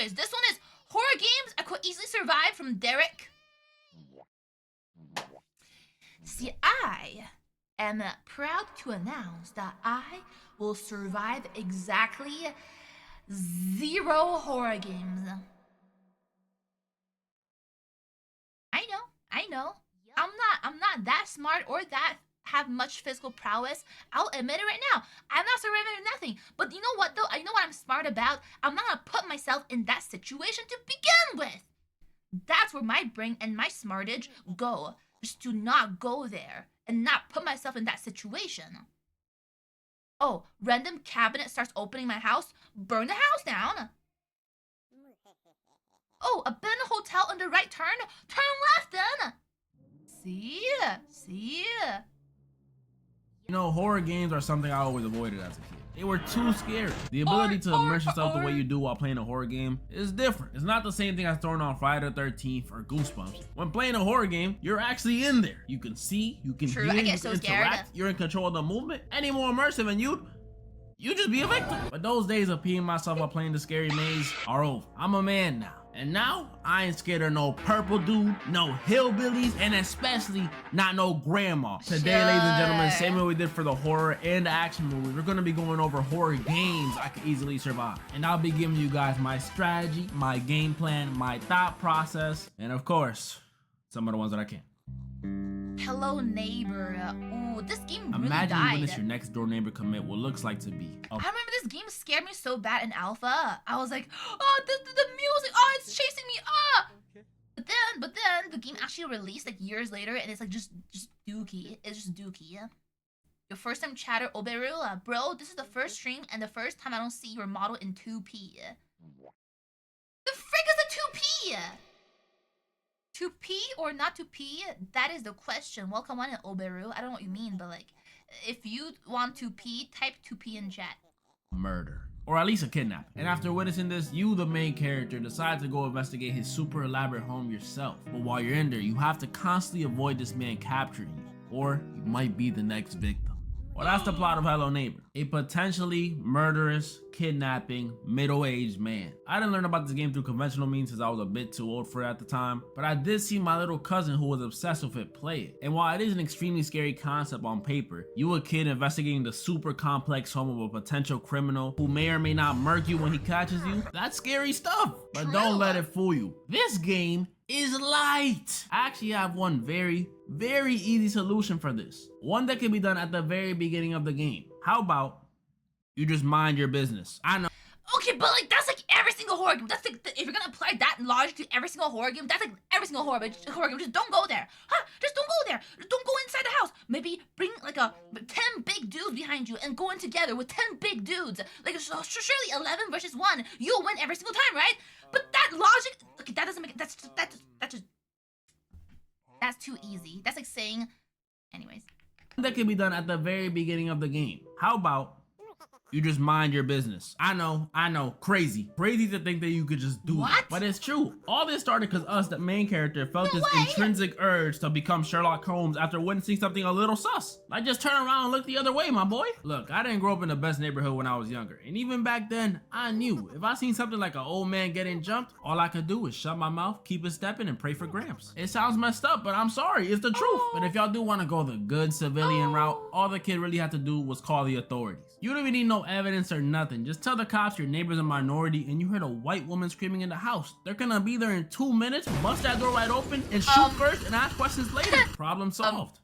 Anyways, this one is horror games I could easily survive from Derek. See, I am proud to announce that I will survive exactly 0 horror games. I know. I'm not that smart or that have much physical prowess. I'll admit it right now. I'm not surviving nothing. But you know what though? You know what I'm smart about? I'm not gonna put myself in that situation to begin with. That's where my brain and my smartage go. Just do not go there and not put myself in that situation. Oh, random cabinet starts opening my house. Burn the house down. Oh, abandoned hotel on the right turn. Turn left then. See? You know, horror games are something I always avoided as a kid. They were too scary. The ability to immerse yourself the way you do while playing a horror game is different. It's not the same thing as throwing on Friday the 13th or Goosebumps. When playing a horror game, you're actually in there. You can see, you can hear, you can interact, you're in control of the movement. Any more immersive and you just be a victim. But those days of peeing myself while playing the scary maze are over. I'm a man now. And now, I ain't scared of no purple dude, no hillbillies, and especially not no grandma. Today, ladies and gentlemen, same way we did for the horror and the action movies, we're gonna be going over horror games I could easily survive. And I'll be giving you guys my strategy, my game plan, my thought process, and of course, some of the ones that I can't. Hello, neighbor. Ooh, this game really Imagine died. you witness your next door neighbor commit what looks like to be. I remember this game scared me so bad in alpha. I was like, oh, the music, oh, it's chasing me, ah! But then the game actually released like years later, and it's like just dookie. It's just dookie. Your first time chatter, Oberu, bro. This is the first stream and the first time I don't see your model in 2P. The frick is a 2P? 2P or not 2P? That is the question. Welcome on, Oberu. I don't know what you mean, but like, if you want 2P, type 2P in chat. Murder. Or at least a kidnap. And after witnessing this, you, the main character, decide to go investigate his super elaborate home yourself. But while you're in there, you have to constantly avoid this man capturing you, or you might be the next victim. Well, that's the plot of Hello Neighbor. A potentially murderous, kidnapping, middle-aged man. I didn't learn about this game through conventional means since I was a bit too old for it at the time, but I did see my little cousin who was obsessed with it play it. And while it is an extremely scary concept on paper, you a kid investigating the super complex home of a potential criminal who may or may not murk you when he catches you, that's scary stuff. But don't let it fool you. This game is light. I actually have one very easy solution for this. One that can be done at the very beginning of the game. How about you just mind your business? I know. Okay, but like that's like every single horror game. That's like if you're gonna apply that logic to every single horror game, that's like every single horror game. Just don't go there. Huh? Just don't go there. Don't go inside the house. Maybe bring like 10 big dudes behind you and go in together with 10 big dudes. Like surely 11 versus 1, you'll win every single time, right? But that logic, okay, that doesn't make that's too easy. That's like saying, anyways. That can be done at the very beginning of the game. How about you just mind your business? I know, crazy to think that you could just do it. But it's true. All this started because us, the main character, felt this intrinsic urge to become Sherlock Holmes after witnessing something a little sus. Like just turn around and look the other way, my boy. Look, I didn't grow up in the best neighborhood when I was younger. And even back then, I knew if I seen something like an old man getting jumped, all I could do was shut my mouth, keep it stepping, and pray for Gramps. It sounds messed up, but I'm sorry, it's the truth. But if y'all do want to go the good civilian route, all the kid really had to do was call the authorities. You don't even need no evidence or nothing. Just tell the cops your neighbor's a minority and you heard a white woman screaming in the house. They're gonna be there in 2 minutes, bust that door right open, and shoot first and ask questions later. Problem solved.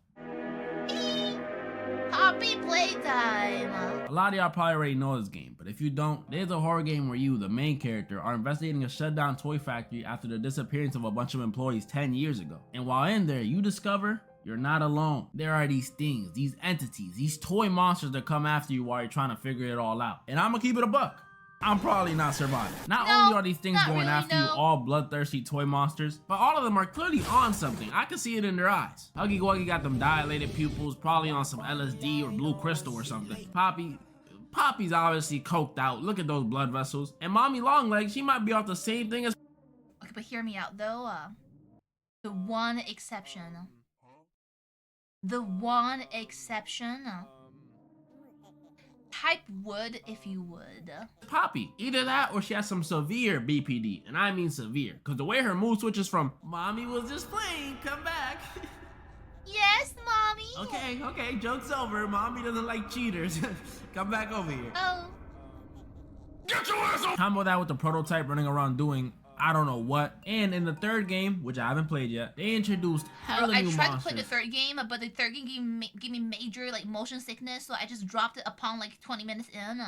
Happy playtime. A lot of y'all probably already know this game, but if you don't, there's a horror game where you, the main character, are investigating a shut down toy factory after the disappearance of a bunch of employees 10 years ago. And while in there, you discover you're not alone. There are these things, these entities, these toy monsters that come after you while you're trying to figure it all out. And I'm gonna keep it a buck. I'm probably not surviving. Not only are these things going after you, all bloodthirsty toy monsters, but all of them are clearly on something. I can see it in their eyes. Huggy Wuggy got them dilated pupils, probably on some LSD or blue crystal or something. Poppy's obviously coked out. Look at those blood vessels. And Mommy Longlegs, she might be off the same thing as... Okay, but hear me out though. The one exception. Type would if you would. Poppy. Either that or she has some severe BPD. And I mean severe. Because the way her mood switches from, mommy was just playing, come back. Yes, mommy. Okay, joke's over. Mommy doesn't like cheaters. Come back over here. Oh. Get your ass over. Combo that with the prototype running around doing I don't know what. And in the third game, which I haven't played yet, they introduced hella new monsters. I tried to play the third game, but the third game gave me major like motion sickness, so I just dropped it upon like 20 minutes in.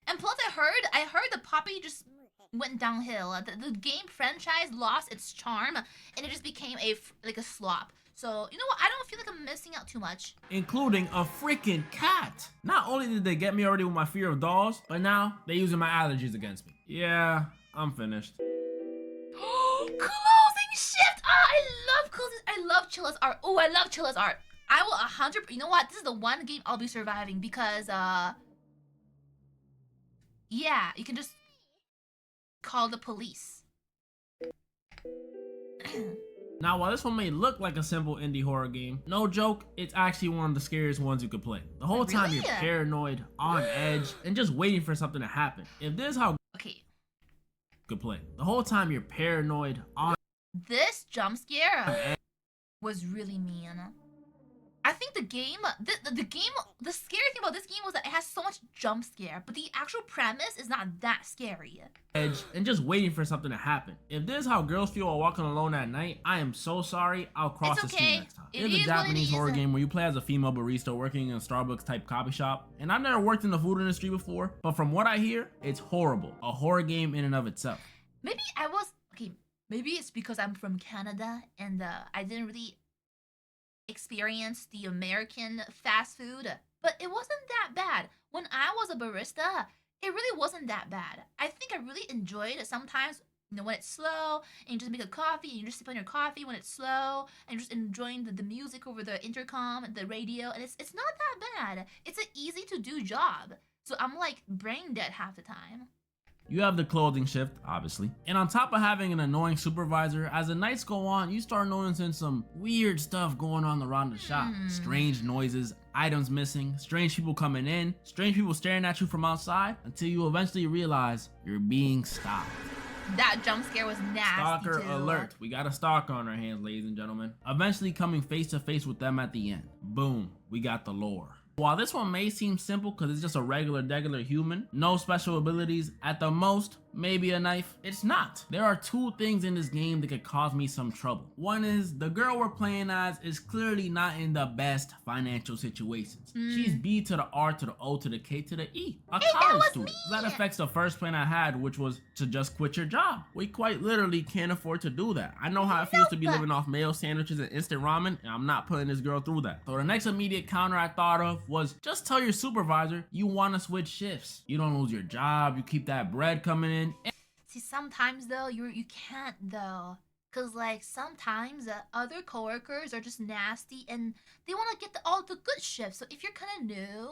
And plus, I heard the Poppy just went downhill. The game franchise lost its charm, and it just became like a slop. So, you know what? I don't feel like I'm missing out too much. Including a freaking cat. Not only did they get me already with my fear of dolls, but now they're using my allergies against me. Yeah, I'm finished. Closing shift! I love closing. I love Chilla's art. Oh, I love Chilla's art. I will 100%. You know what? This is the one game I'll be surviving because, yeah, you can just call the police. Now, while this one may look like a simple indie horror game, no joke, it's actually one of the scariest ones you could play. The whole time you're paranoid, on edge, and just waiting for something to happen. If this is how you could play. The whole time you're paranoid, on this jump scare was really mean. I think the game, the scary thing about this game was that it has so much jump scare, but the actual premise is not that scary. Edge and just waiting for something to happen. If this is how girls feel while walking alone at night, I am so sorry. I'll cross the street next time. It's a Japanese horror game where you play as a female barista working in a Starbucks type coffee shop. And I've never worked in the food industry before, but from what I hear, it's horrible. A horror game in and of itself. Maybe maybe it's because I'm from Canada and I didn't really experience the American fast food, but it wasn't that bad. When I was a barista, it really wasn't that bad. I think I really enjoyed it sometimes, you know, when it's slow and you just make a coffee and you just sip on your coffee when it's slow and you're just enjoying the music over the intercom, the radio, and it's not that bad. It's an easy to do job. So I'm like brain dead half the time. You have the clothing shift, obviously. And on top of having an annoying supervisor, as the nights go on, you start noticing some weird stuff going on around the shop. Strange noises, items missing, strange people coming in, strange people staring at you from outside, until you eventually realize you're being stalked. That jump scare was nasty. Stalker alert. We got a stalker on our hands, ladies and gentlemen. Eventually coming face to face with them at the end. Boom, we got the lore. While this one may seem simple because it's just a regular human, no special abilities, at the most, maybe a knife, it's not. There are two things in this game that could cause me some trouble. One is, the girl we're playing as is clearly not in the best financial situations. She's B to the R to the O to the K to the E. A college student. That affects the first plan I had, which was to just quit your job. We quite literally can't afford to do that. I know how it feels to be living off mayo sandwiches and instant ramen, and I'm not putting this girl through that. So the next immediate counter I thought of was, just tell your supervisor you want to switch shifts. You don't lose your job, you keep that bread coming in. See, sometimes though, you can't though. Cause like sometimes other coworkers are just nasty and they want to get all the good shifts. So if you're kind of new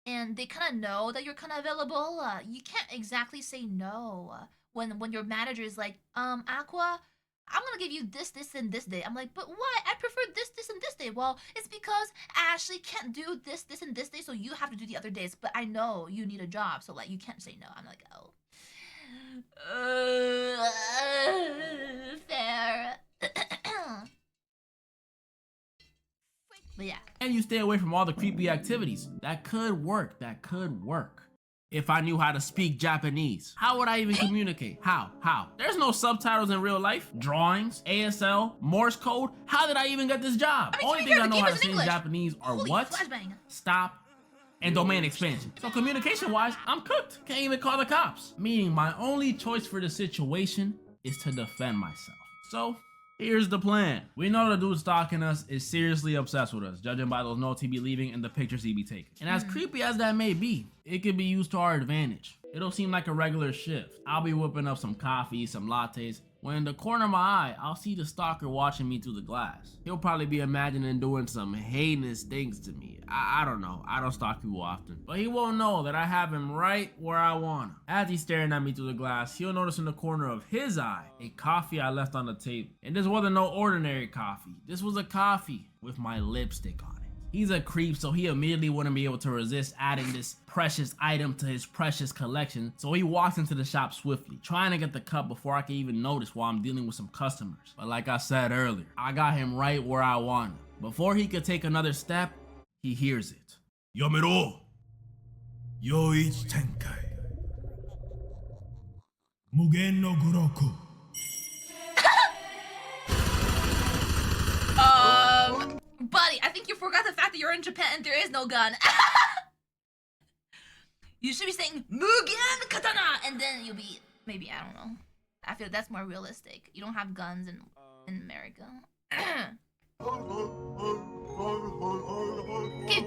and they kind of know that you're kind of available, you can't exactly say no. When your manager is like, AQUWA, I'm gonna give you this, and this day. I'm like, but why? I prefer this, and this day. Well, it's because Ashley can't do this, and this day, so you have to do the other days. But I know you need a job, so like you can't say no. I'm like, oh. Fair. But yeah. And you stay away from all the creepy activities. That could work. If I knew how to speak Japanese. How would I even communicate? How? There's no subtitles in real life. Drawings, ASL, Morse code. How did I even get this job? Only things I know how to say in Japanese are what? Stop. And domain expansion. So communication wise, I'm cooked. Can't even call the cops. Meaning my only choice for the situation is to defend myself. So here's the plan. We know the dude stalking us is seriously obsessed with us, judging by those notes he be leaving and the pictures he be taking. And as creepy as that may be, it could be used to our advantage. It'll seem like a regular shift. I'll be whipping up some coffee, some lattes, when in the corner of my eye, I'll see the stalker watching me through the glass. He'll probably be imagining doing some heinous things to me. I don't know. I don't stalk people often. But he won't know that I have him right where I want him. As he's staring at me through the glass, he'll notice in the corner of his eye a coffee I left on the table. And this wasn't no ordinary coffee. This was a coffee with my lipstick on it. He's a creep, so he immediately wouldn't be able to resist adding this precious item to his precious collection. So he walks into the shop swiftly, trying to get the cup before I can even notice while I'm dealing with some customers. But like I said earlier, I got him right where I want him. Before he could take another step, he hears it. Yamero! Yoichi Tenkai. Mugen no Goroku. Buddy, I think you forgot the fact that you're in Japan and there is no gun. You should be saying Mugen Katana, and then you'll be, maybe, I don't know. I feel that's more realistic. You don't have guns in America. Okay,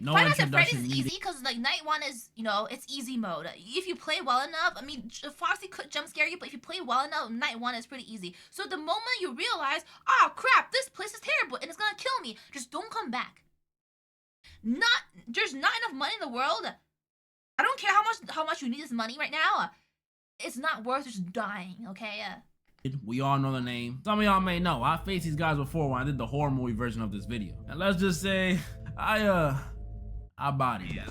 No Five Nights at Freddy's introduction is needed. easy because like night one is, you know, it's easy mode. If you play well enough, I mean, Foxy could jump scare you, but if you play well enough, night one is pretty easy. So the moment you realize, oh crap, this place is terrible and it's gonna kill me, just don't come back. There's not enough money in the world. I don't care how much you need this money right now. It's not worth just dying, okay? We all know the name. Some of y'all may know, I faced these guys before when I did the horror movie version of this video. And let's just say, I bodied them.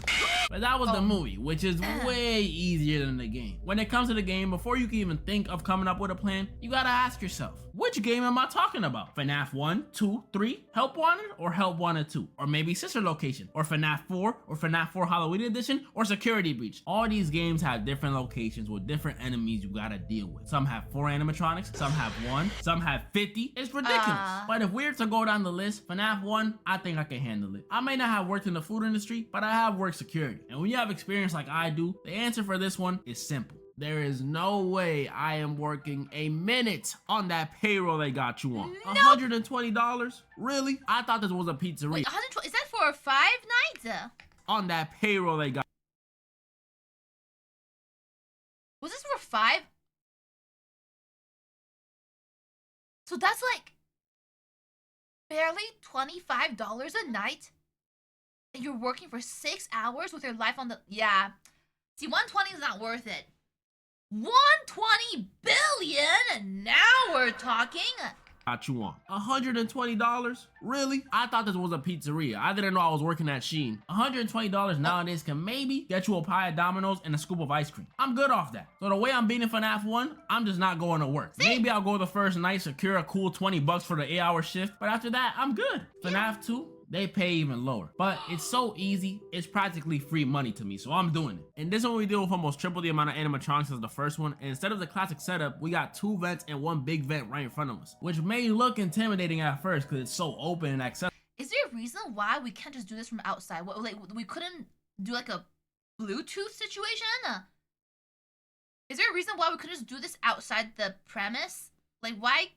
But that was the movie, which is way easier than the game. When it comes to the game, before you can even think of coming up with a plan, you gotta ask yourself, which game am I talking about? FNAF 1, 2, 3, Help Wanted, or Help Wanted 2? Or maybe Sister Location, or FNAF 4, or FNAF 4 Halloween Edition, or Security Breach. All these games have different locations with different enemies you gotta deal with. Some have 4 animatronics, some have 1, some have 50. It's ridiculous. But if we're to go down the list, FNAF 1, I think I can handle it. I may not have worked in the food industry, but I have worked security. And when you have experience like I do, the answer for this one is simple. There is no way I am working a minute on that payroll they got you on. $120? Really? I thought this was a pizzeria. Wait, 120, is that for 5 nights? On that payroll they got. Was this for 5? So that's like barely $25 a night? And you're working for 6 hours with your life on the... Yeah. See, 120 is not worth it. 120 billion? Now we're talking. Got you on. $120? Really? I thought this was a pizzeria. I didn't know I was working at Shein. $120 nowadays can maybe get you a pie of Domino's and a scoop of ice cream. I'm good off that. So the way I'm beating FNAF 1, I'm just not going to work. Maybe I'll go the first night, secure a cool 20 bucks for the 8-hour shift, but after that, I'm good. FNAF 2, they pay even lower. But it's so easy, it's practically free money to me, so I'm doing it. And this one we deal with almost triple the amount of animatronics as the first one, and instead of the classic setup, we got 2 vents and 1 big vent right in front of us, which may look intimidating at first because it's so open and accessible. Is there a reason why we can't just do this from outside? What, like, we couldn't do like a Bluetooth situation? Is there a reason why we couldn't just do this outside the premise? Like, why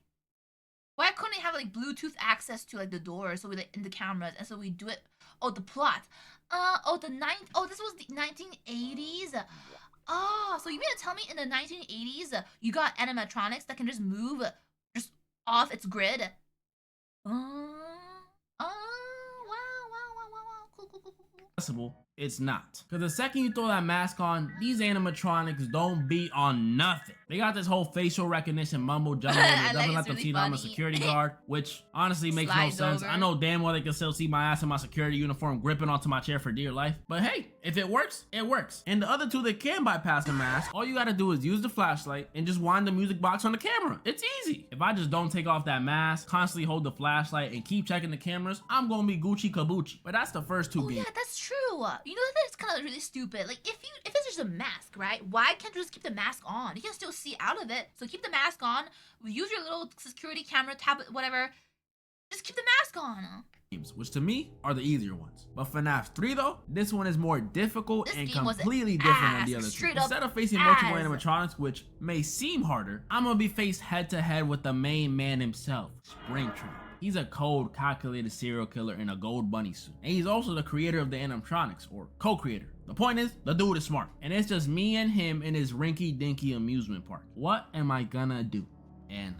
couldn't we have like Bluetooth access to like the doors, so we like in the cameras, and so we do it? Oh, the plot. This was the 1980s. Oh, so you mean to tell me in the 1980s you got animatronics that can just move just off its grid? Cool. It's not. Because the second you throw that mask on, these animatronics don't beat on nothing. They got this whole facial recognition mumbo jumbo that doesn't let them see that I'm a security guard, which honestly makes no sense. I know damn well they can still see my ass in my security uniform gripping onto my chair for dear life. But hey, if it works, it works. And the other two that can bypass the mask, all you gotta do is use the flashlight and just wind the music box on the camera. It's easy. If I just don't take off that mask, constantly hold the flashlight, and keep checking the cameras, I'm gonna be Gucci Kabuchi. But that's the first 2 games. Yeah, that's true. You know, that's kind of really stupid. Like, if it's just a mask, right? Why can't you just keep the mask on? You can still see out of it. So keep the mask on. Use your little security camera, tablet, whatever. Just keep the mask on. Which to me are the easier ones. But FNAF 3 though, this one is more difficult This and game was completely different than the other two. Straight up Instead of facing multiple ass. animatronics, which may seem harder, I'm gonna be faced head to head with the main man himself, Springtrap. He's a cold, calculated serial killer in a gold bunny suit. And he's also the creator of the animatronics, or co-creator. The point is, the dude is smart. And it's just me and him in his rinky-dinky amusement park. What am I gonna do? And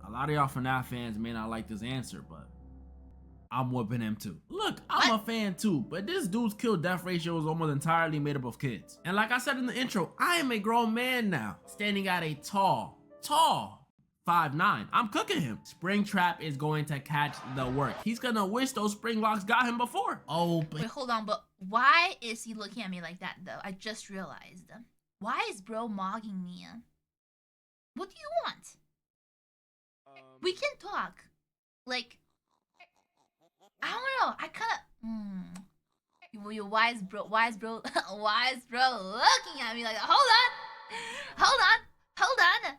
a lot of y'all FNAF fans may not like this answer, but I'm whooping him too. Look, I'm a fan too, but this dude's kill-death ratio is almost entirely made up of kids. And like I said in the intro, I am a grown man now, standing at a tall, 5'9". I'm cooking him. Springtrap is going to catch the work. He's gonna wish those spring locks got him before. Oh, but Wait, hold on, but why is he looking at me like that though? I just realized. Why is bro mogging me? What do you want? We can talk. Like, I don't know. I kinda why is bro why is bro looking at me like that? Hold on.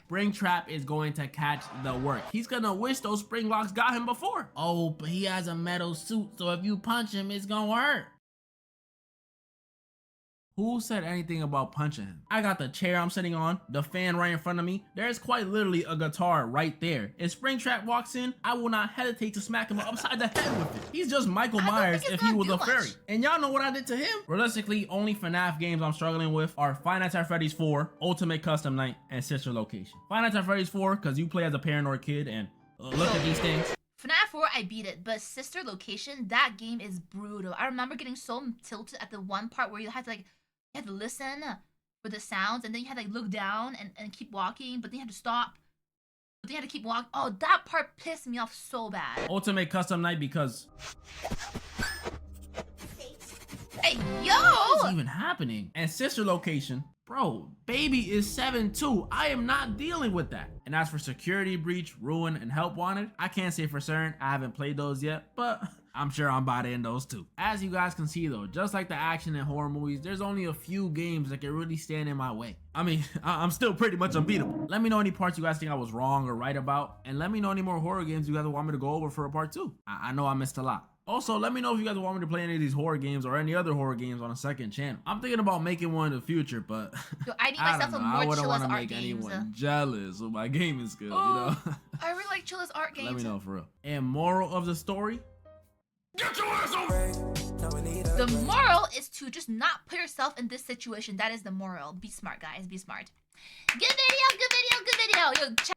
Springtrap is going to catch the work. He's gonna wish those spring locks got him before. Oh, but he has a metal suit, so if you punch him, it's gonna hurt. Who said anything about punching him? I got the chair I'm sitting on, the fan right in front of me. There's quite literally a guitar right there. If Springtrap walks in, I will not hesitate to smack him upside the head with it. He's just Michael Myers if he was a fairy. And y'all know what I did to him? Realistically, only FNAF games I'm struggling with are Five Nights at Freddy's 4, Ultimate Custom Night, and Sister Location. Five Nights at Freddy's 4, because you play as a paranoid kid and look at these things. FNAF 4, I beat it, but Sister Location, that game is brutal. I remember getting so tilted at the one part where you had to like, you had to listen for the sounds, and then you had to like look down and keep walking, but then you had to stop. But then you had to keep walking. Oh, that part pissed me off so bad. Ultimate Custom Night because... Hey, yo! What is even happening? And Sister Location, bro, baby is 7'2". I am not dealing with that. And as for Security Breach, Ruin, and Help Wanted, I can't say for certain. I haven't played those yet, but I'm sure I'm about to end those too. As you guys can see though, just like the action and horror movies, there's only a few games that can really stand in my way. I mean, I'm still pretty much unbeatable. Let me know any parts you guys think I was wrong or right about, and let me know any more horror games you guys want me to go over for a part 2. I know I missed a lot. Also, let me know if you guys want me to play any of these horror games or any other horror games on a second channel. I'm thinking about making one in the future, but Yo, I need myself some more I wouldn't Chilla's want to art make games. anyone jealous with my gaming skills, you know? I really like Chilla's art games. Let me know for real. And moral of the story? Get your ass over! The moral is to just not put yourself in this situation. That is the moral. Be smart, guys. Be smart. Good video. Yo, check